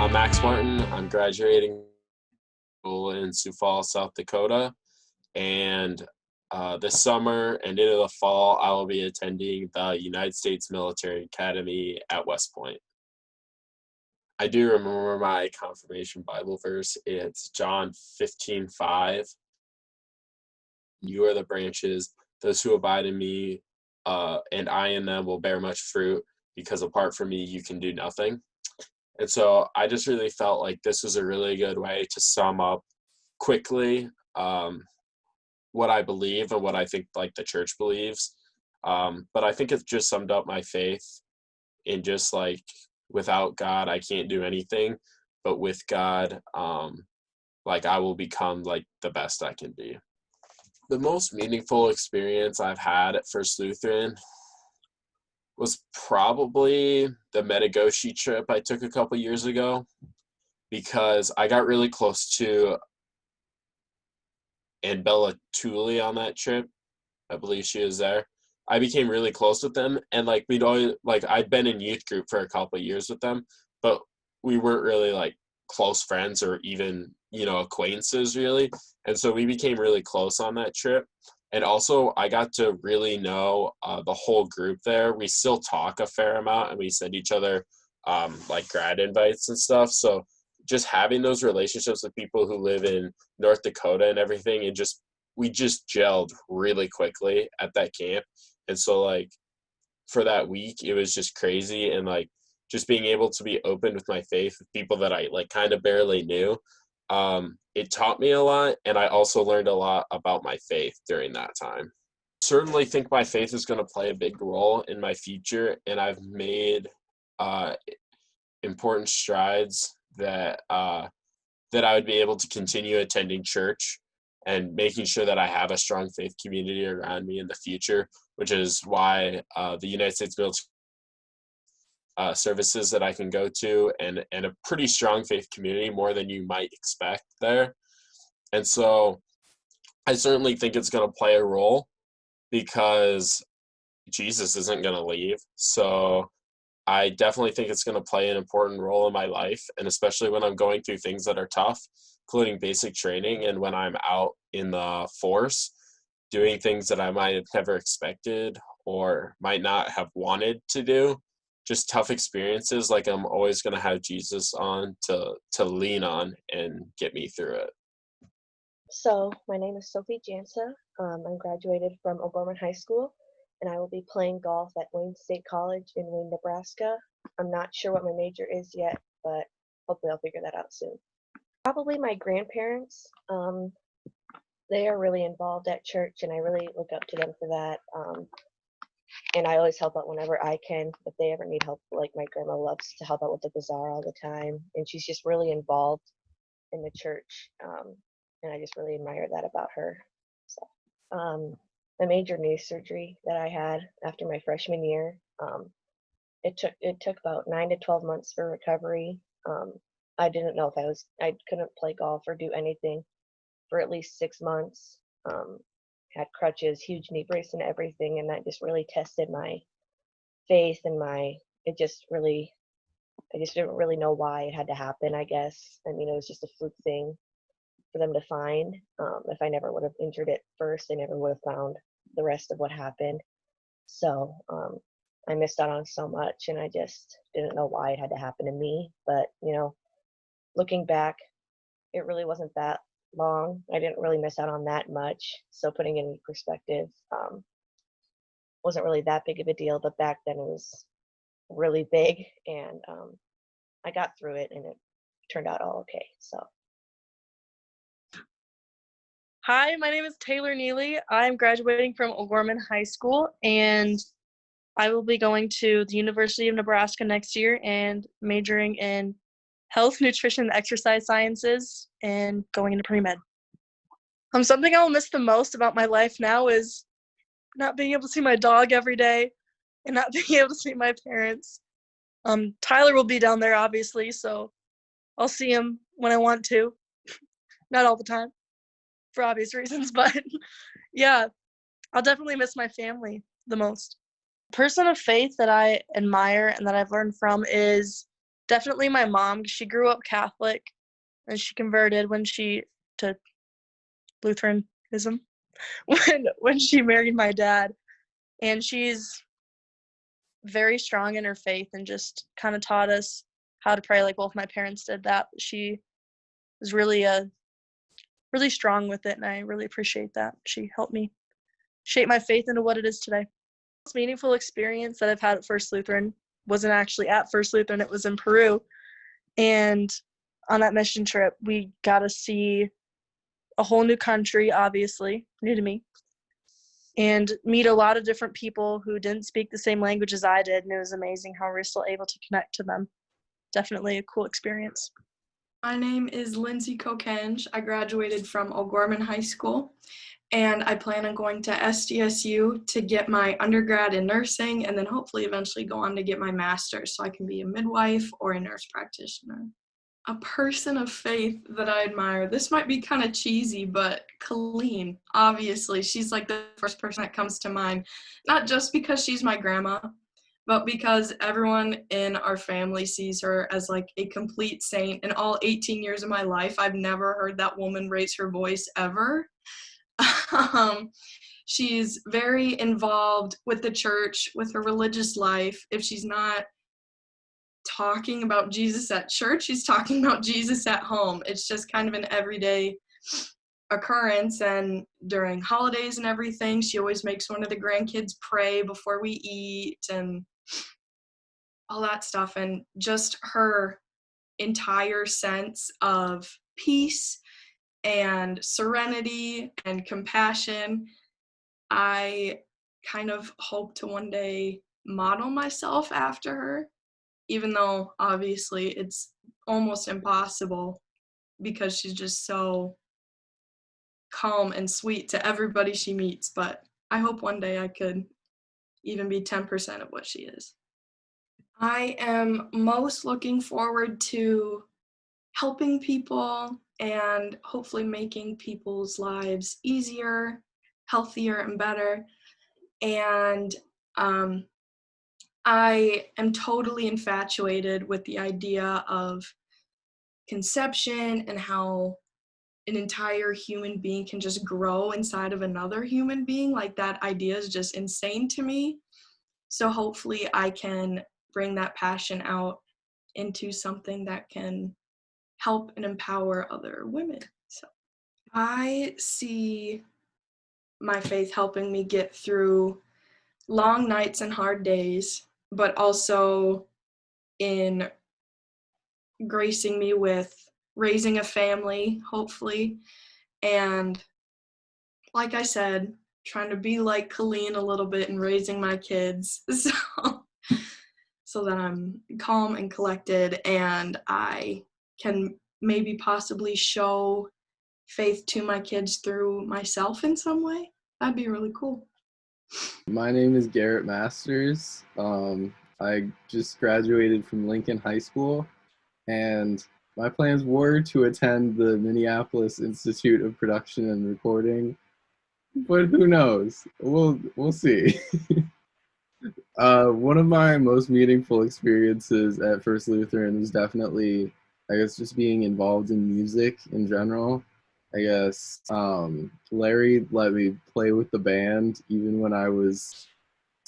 I'm Max Martin. I'm graduating in Sioux Falls, South Dakota. And this summer and into the fall, I will be attending the United States Military Academy at West Point. I do remember my confirmation Bible verse. It's John 15:5. You are the branches, those who abide in me, and I in them will bear much fruit, because apart from me, you can do nothing. And so I just really felt like this was a really good way to sum up quickly what I believe and what I think like the church believes. But I think it just summed up my faith in just like, without God, I can't do anything, but with God, like I will become like the best I can be. The most meaningful experience I've had at First Lutheran was probably the Metagoshi trip I took a couple years ago, because I got really close to Bella Tooley on that trip. I believe she was there. I became really close with them, and like we'd always like I'd been in youth group for a couple of years with them, but we weren't really like close friends or even, acquaintances really. And so we became really close on that trip. And also I got to really know the whole group there. We still talk a fair amount, and we send each other like grad invites and stuff. So just having those relationships with people who live in North Dakota and everything, and we just gelled really quickly at that camp. And so like for that week, it was just crazy. And like just being able to be open with my faith with people that I like kind of barely knew, it taught me a lot. And I also learned a lot about my faith during that time. Certainly think my faith is going to play a big role in my future, and I've made important strides that I would be able to continue attending church and making sure that I have a strong faith community around me in the future, which is why the United States Military services that I can go to, and a pretty strong faith community, more than you might expect there. And so I certainly think it's going to play a role, because Jesus isn't going to leave. So I definitely think it's going to play an important role in my life, and especially when I'm going through things that are tough, including basic training, and when I'm out in the force doing things that I might have never expected or might not have wanted to do. Just tough experiences, like I'm always going to have Jesus on to lean on and get me through it. So my name is Sophie Jansa. I'm graduated from O'Gorman High School, and I will be playing golf at Wayne State College in Wayne, Nebraska. I'm not sure what my major is yet, but hopefully I'll figure that out soon. Probably my grandparents. They are really involved at church, and I really look up to them for that. And I always help out whenever I can. If they ever need help, like my grandma loves to help out with the bazaar all the time, and she's just really involved in the church. And I just really admire that about her. So, the major knee surgery that I had after my freshman year, it took about 9 to 12 months for recovery. I didn't know if I couldn't play golf or do anything for at least 6 months. Had crutches, huge knee brace and everything, and that just really tested my faith and I just didn't really know why it had to happen, I guess. I mean, it was just a fluke thing for them to find. If I never would have injured it first, they never would have found the rest of what happened. So I missed out on so much, and I just didn't know why it had to happen to me. But, looking back, it really wasn't that long. I didn't really miss out on that much. So putting it in perspective, wasn't really that big of a deal, but back then it was really big, and I got through it, and it turned out all okay. So. Hi, my name is Taylor Neely. I'm graduating from O'Gorman High School, and I will be going to the University of Nebraska next year and majoring in health, nutrition, and exercise sciences, and going into pre-med. Something I'll miss the most about my life now is not being able to see my dog every day and not being able to see my parents. Tyler will be down there, obviously, so I'll see him when I want to. Not all the time, for obvious reasons, but yeah, I'll definitely miss my family the most. Person of faith that I admire and that I've learned from is definitely my mom. She grew up Catholic, and she converted to Lutheranism when she married my dad. And she's very strong in her faith and just kind of taught us how to pray like both my parents did that. She was really strong with it, and I really appreciate that. She helped me shape my faith into what it is today. The most meaningful experience that I've had at First Lutheran wasn't actually at First Lutheran, it was in Peru. And on that mission trip, we got to see a whole new country, obviously, new to me, and meet a lot of different people who didn't speak the same language as I did, and it was amazing how we were still able to connect to them. Definitely a cool experience. My name is Lindsay Kokenge. I graduated from O'Gorman High School, and I plan on going to SDSU to get my undergrad in nursing and then hopefully eventually go on to get my master's so I can be a midwife or a nurse practitioner. A person of faith that I admire, this might be kind of cheesy, but Colleen, obviously, she's like the first person that comes to mind, not just because she's my grandma, but because everyone in our family sees her as like a complete saint. In all 18 years of my life, I've never heard that woman raise her voice ever. She's very involved with the church, with her religious life. If she's not talking about Jesus at church, she's talking about Jesus at home. It's just kind of an everyday occurrence, and during holidays and everything, she always makes one of the grandkids pray before we eat and all that stuff. And just her entire sense of peace and serenity and compassion, I kind of hope to one day model myself after her, even though obviously it's almost impossible because she's just so calm and sweet to everybody she meets. But I hope one day I could even be 10% of what she is. I am most looking forward to helping people and hopefully making people's lives easier, healthier, and better. And I am totally infatuated with the idea of conception and how an entire human being can just grow inside of another human being. Like, that idea is just insane to me. So hopefully I can bring that passion out into something that can help and empower other women. So I see my faith helping me get through long nights and hard days, but also in gracing me with raising a family, hopefully. And like I said, trying to be like Colleen a little bit in raising my kids. So that I'm calm and collected and I can maybe possibly show faith to my kids through myself in some way. That'd be really cool. My name is Garrett Masters. I just graduated from Lincoln High School, and my plans were to attend the Minneapolis Institute of Production and Recording, but who knows? We'll see. One of my most meaningful experiences at First Lutheran was definitely, I guess, just being involved in music in general. I guess Larry let me play with the band even when I was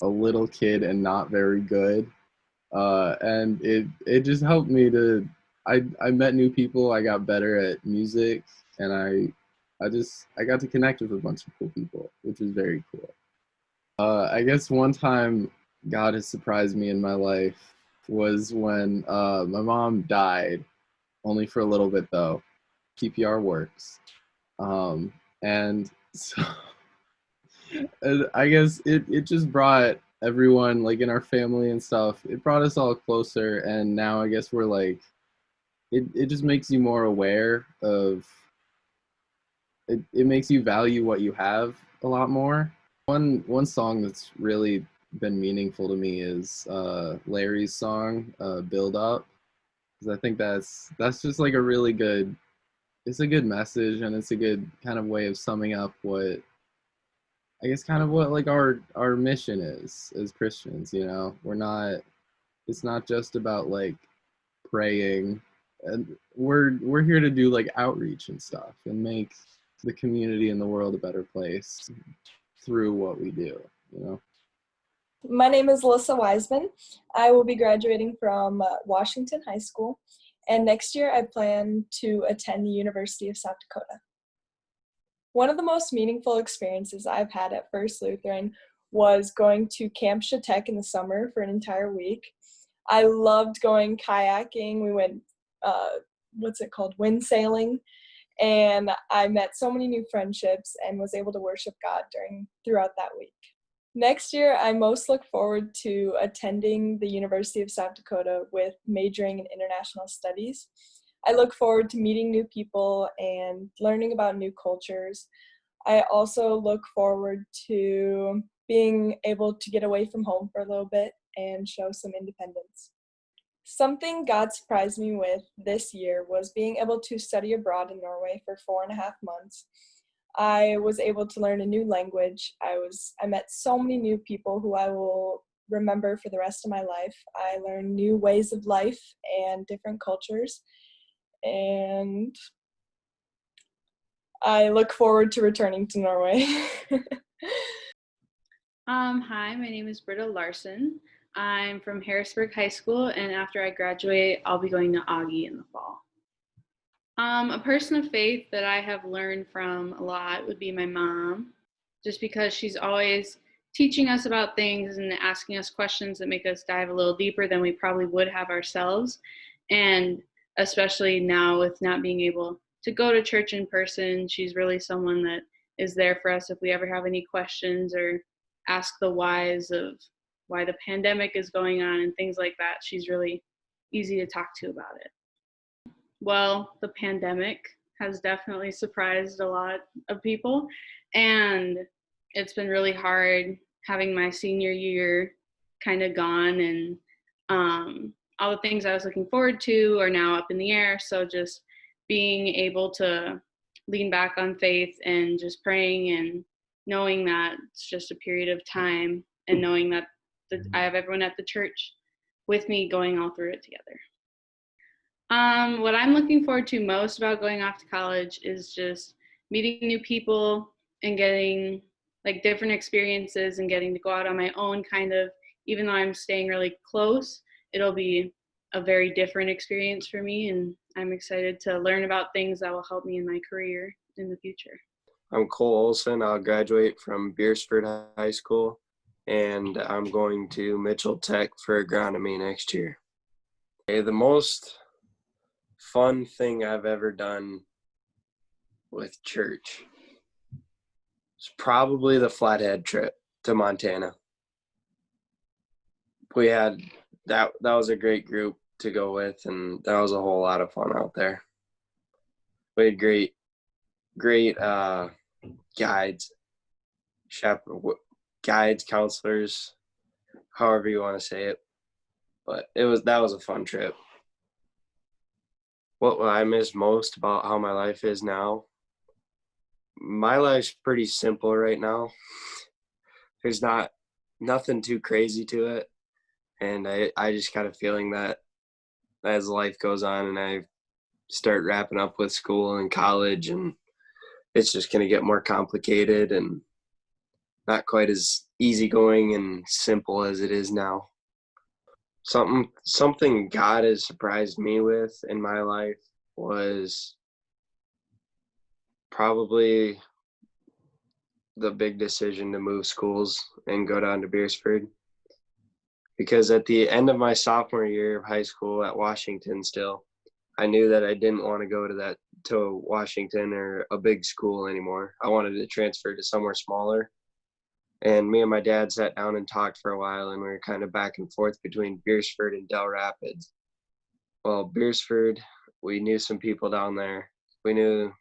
a little kid and not very good. And it just helped me to, I met new people, I got better at music, and I got to connect with a bunch of cool people, which was very cool. I guess one time God has surprised me in my life was when my mom died, only for a little bit though. PPR works. And so and I guess it just brought everyone, like in our family and stuff, it brought us all closer, and now I guess we're like, it just makes you more aware of, it makes you value what you have a lot more. One song that's really been meaningful to me is Larry's song, Build Up, because I think that's just like a really good, it's a good message, and it's a good kind of way of summing up what, I guess, kind of what like our mission is as Christians. You know, it's not just about like praying, and we're here to do like outreach and stuff and make the community and the world a better place through what we do, you know. My name is Alyssa Wiseman. I will be graduating from Washington High School, and next year I plan to attend the University of South Dakota. One of the most meaningful experiences I've had at First Lutheran was going to Camp Shatek in the summer for an entire week. I loved going kayaking. We went, wind sailing, and I met so many new friendships and was able to worship God throughout that week. Next year, I most look forward to attending the University of South Dakota with majoring in international studies. I look forward to meeting new people and learning about new cultures. I also look forward to being able to get away from home for a little bit and show some independence. Something God surprised me with this year was being able to study abroad in Norway for 4.5 months. I was able to learn a new language. I met so many new people who I will remember for the rest of my life. I learned new ways of life and different cultures, and I look forward to returning to Norway. Hi, my name is Britta Larson. I'm from Harrisburg High School, and after I graduate, I'll be going to Augie in the fall. A person of faith that I have learned from a lot would be my mom, just because she's always teaching us about things and asking us questions that make us dive a little deeper than we probably would have ourselves. And especially now with not being able to go to church in person, she's really someone that is there for us if we ever have any questions or ask the whys of why the pandemic is going on and things like that. She's really easy to talk to about it. Well, the pandemic has definitely surprised a lot of people, and it's been really hard having my senior year kind of gone, and all the things I was looking forward to are now up in the air. So just being able to lean back on faith and just praying and knowing that it's just a period of time, and knowing that I have everyone at the church with me going all through it together. What I'm looking forward to most about going off to college is just meeting new people and getting like different experiences and getting to go out on my own kind of, even though I'm staying really close, it'll be a very different experience for me, and I'm excited to learn about things that will help me in my career in the future. I'm Cole Olson. I'll graduate from Beersford High School, and I'm going to Mitchell Tech for agronomy next year. Okay, the most fun thing I've ever done with church is probably the Flathead trip to Montana. We had that was a great group to go with, and that was a whole lot of fun out there. We had great guides, counselors, however you want to say it. But that was a fun trip. What I miss most about how my life is now, my life's pretty simple right now. There's nothing too crazy to it. And I just got a feeling that as life goes on and I start wrapping up with school and college, and it's just going to get more complicated and not quite as easygoing and simple as it is now. Something God has surprised me with in my life was probably the big decision to move schools and go down to Beersford. Because at the end of my sophomore year of high school at Washington still, I knew that I didn't want to go to Washington or a big school anymore. I wanted to transfer to somewhere smaller. And me and my dad sat down and talked for a while, and we were kind of back and forth between Beersford and Del Rapids. Well, Beersford, we knew some people down there. We knew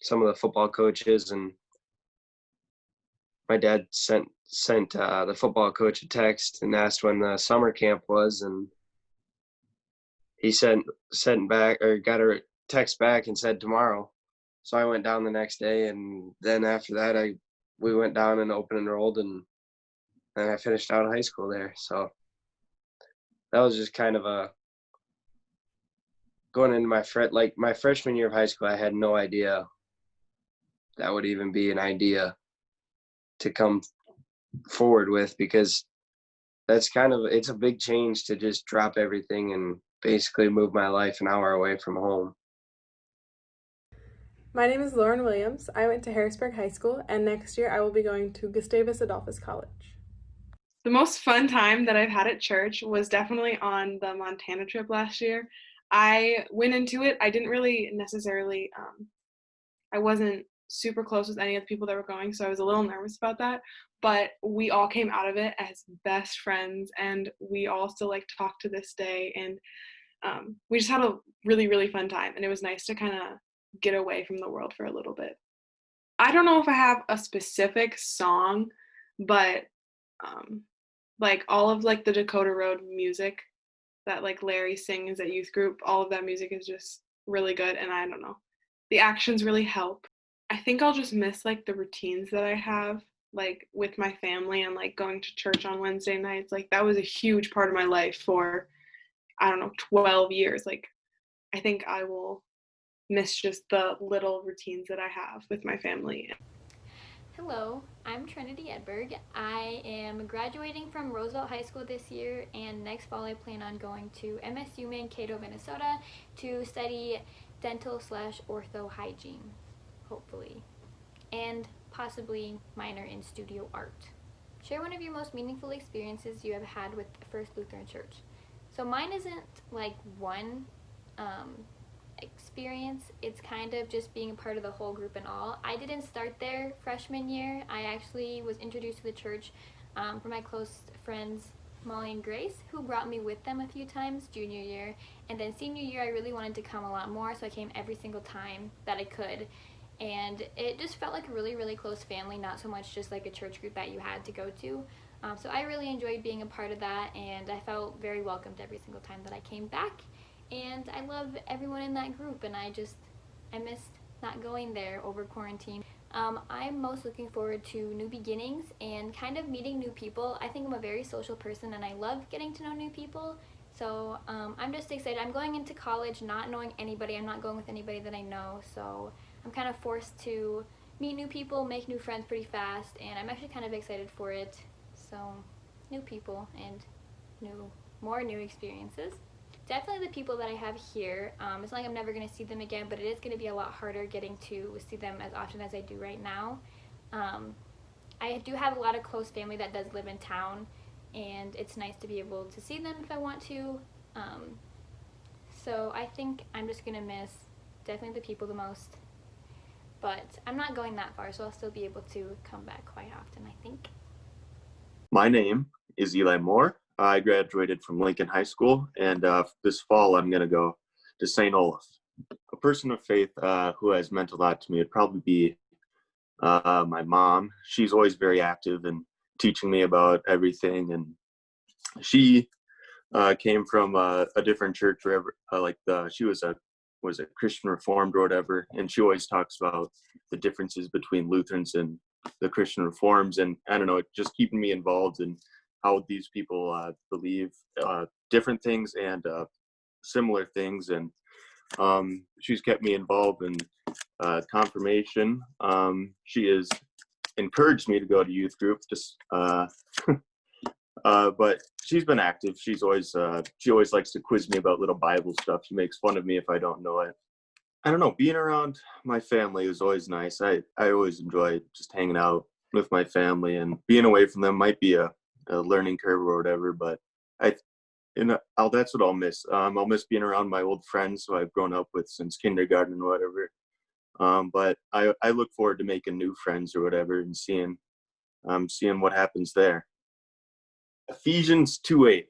some of the football coaches, and my dad sent the football coach a text and asked when the summer camp was, and he sent back, or got a text back and said tomorrow. So I went down the next day, and then after that we went down and open enrolled, and I finished out high school there. So that was just kind of a going into my freshman year of high school, I had no idea that would even be an idea to come forward with, because it's a big change to just drop everything and basically move my life an hour away from home. My name is Lauren Williams. I went to Harrisburg High School, and next year I will be going to Gustavus Adolphus College. The most fun time that I've had at church was definitely on the Montana trip last year. I went into it, I didn't really necessarily, I wasn't super close with any of the people that were going, so I was a little nervous about that, but we all came out of it as best friends, and we all still talk to this day, and we just had a really, really fun time, and it was nice to kind of get away from the world for a little bit. I don't know if I have a specific song, but all of the Dakota Road music that Larry sings at youth group, all of that music is just really good, and I don't know, the actions really help. I think I'll just miss the routines that I have with my family, and going to church on Wednesday nights. That was a huge part of my life for, I don't know, 12 years. I think I will miss just the little routines that I have with my family. Hello, I'm Trinity Edberg. I am graduating from Roosevelt High School this year, and next fall I plan on going to MSU Mankato, Minnesota to study dental/ortho hygiene, hopefully, and possibly minor in studio art. Share one of your most meaningful experiences you have had with First Lutheran Church. So mine isn't one experience, it's kind of just being a part of the whole group and all. I didn't start there freshman year. I actually was introduced to the church from my close friends Molly and Grace, who brought me with them a few times junior year, and then senior year I really wanted to come a lot more, so I came every single time that I could, and it just felt like a really, really close family, not so much just a church group that you had to go to. So I really enjoyed being a part of that, and I felt very welcomed every single time that I came back. And I love everyone in that group, and I missed not going there over quarantine. I'm most looking forward to new beginnings and kind of meeting new people. I think I'm a very social person, and I love getting to know new people. So I'm just excited. I'm going into college not knowing anybody. I'm not going with anybody that I know. So I'm kind of forced to meet new people, make new friends pretty fast, and I'm actually kind of excited for it. So new people and more new experiences. Definitely the people that I have here. It's not like I'm never going to see them again, but it is going to be a lot harder getting to see them as often as I do right now. I do have a lot of close family that does live in town, and it's nice to be able to see them if I want to. So I think I'm just going to miss definitely the people the most. But I'm not going that far, so I'll still be able to come back quite often, I think. My name is Eli Moore. I graduated from Lincoln High School, and this fall I'm going to go to St. Olaf. A person of faith who has meant a lot to me would probably be my mom. She's always very active and teaching me about everything, and she came from a different church, wherever she was a Christian Reformed or whatever, and she always talks about the differences between Lutherans and the Christian Reforms, and I don't know, just keeping me involved in how these people believe different things and similar things, and she's kept me involved in confirmation. She has encouraged me to go to youth group, just but she's been active. She always likes to quiz me about little Bible stuff. She makes fun of me if I don't know it. I don't know, being around my family is always nice. I always enjoy just hanging out with my family, and being away from them might be a learning curve or whatever, but that's what I'll miss. I'll miss being around my old friends who I've grown up with since kindergarten or whatever. But I look forward to making new friends or whatever, and seeing what happens there. Ephesians 2:8.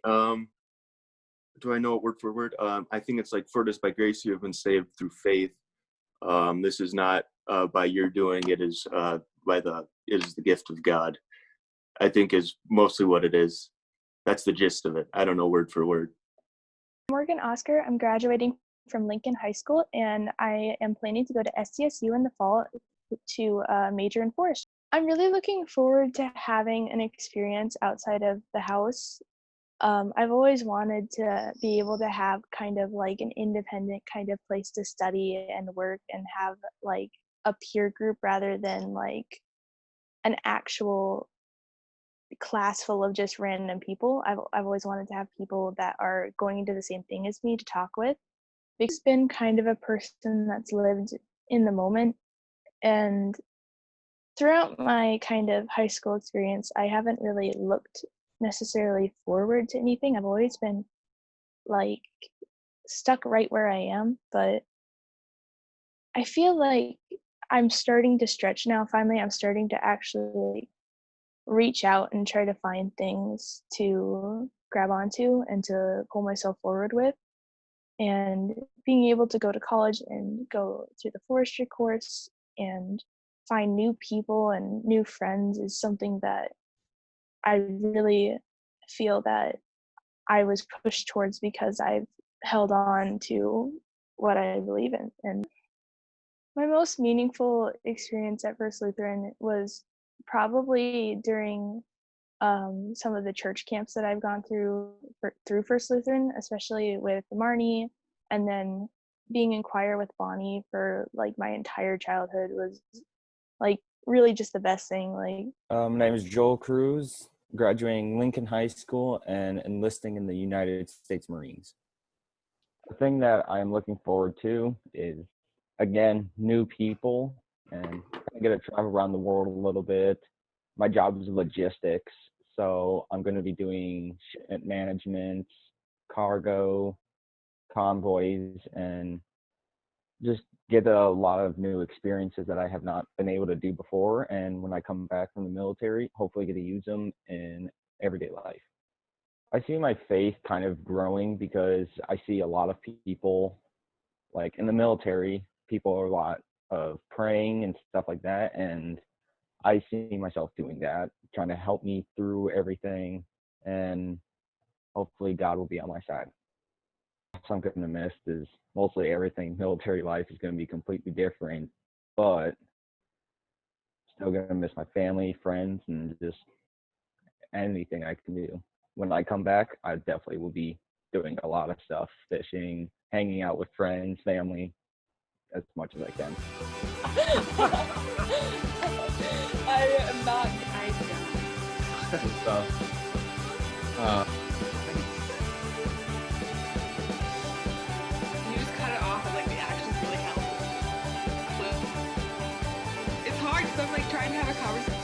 Do I know it word for word? I think it's for it is by grace you have been saved through faith. This is not by your doing. It is it is the gift of God, I think, is mostly what it is. That's the gist of it. I don't know word for word. Morgan Oscar. I'm graduating from Lincoln High School, and I am planning to go to SDSU in the fall to major in forestry. I'm really looking forward to having an experience outside of the house I've always wanted to be able to have kind of like an independent kind of place to study and work and have like a peer group rather than like an actual class full of just random people. I've always wanted to have people that are going into the same thing as me to talk with. It's been kind of a person that's lived in the moment, and throughout my kind of high school experience, I haven't really looked necessarily forward to anything. I've always been like stuck right where I am, but I feel like I'm starting to stretch now. Finally, I'm starting to actually reach out and try to find things to grab onto and to pull myself forward with. And being able to go to college and go through the forestry course and find new people and new friends is something that I really feel that I was pushed towards because I've held on to what I believe in. And my most meaningful experience at First Lutheran was probably during some of the church camps that I've gone through through First Lutheran, especially with Marnie, and then being in choir with Bonnie for like my entire childhood was like really just the best thing. Like, my name is Joel Cruz, graduating Lincoln High School and enlisting in the United States Marines. The thing that I'm looking forward to is, again, new people, and I get to travel around the world a little bit. My job is logistics, so I'm going to be doing shipment management, cargo, convoys, and just get a lot of new experiences that I have not been able to do before. And when I come back from the military, hopefully get to use them in everyday life. I see my faith kind of growing because I see a lot of people, like in the military, people are a lot of praying and stuff like that. And I see myself doing that, trying to help me through everything. And hopefully God will be on my side. So I'm going to miss is mostly everything. Military life is going to be completely different, but still going to miss my family, friends, and just anything I can do. When I come back, I definitely will be doing a lot of stuff, fishing, hanging out with friends, family, as much as I can. I am not. So, You just cut it off and like the actions really help. It's hard because I'm like trying to have a conversation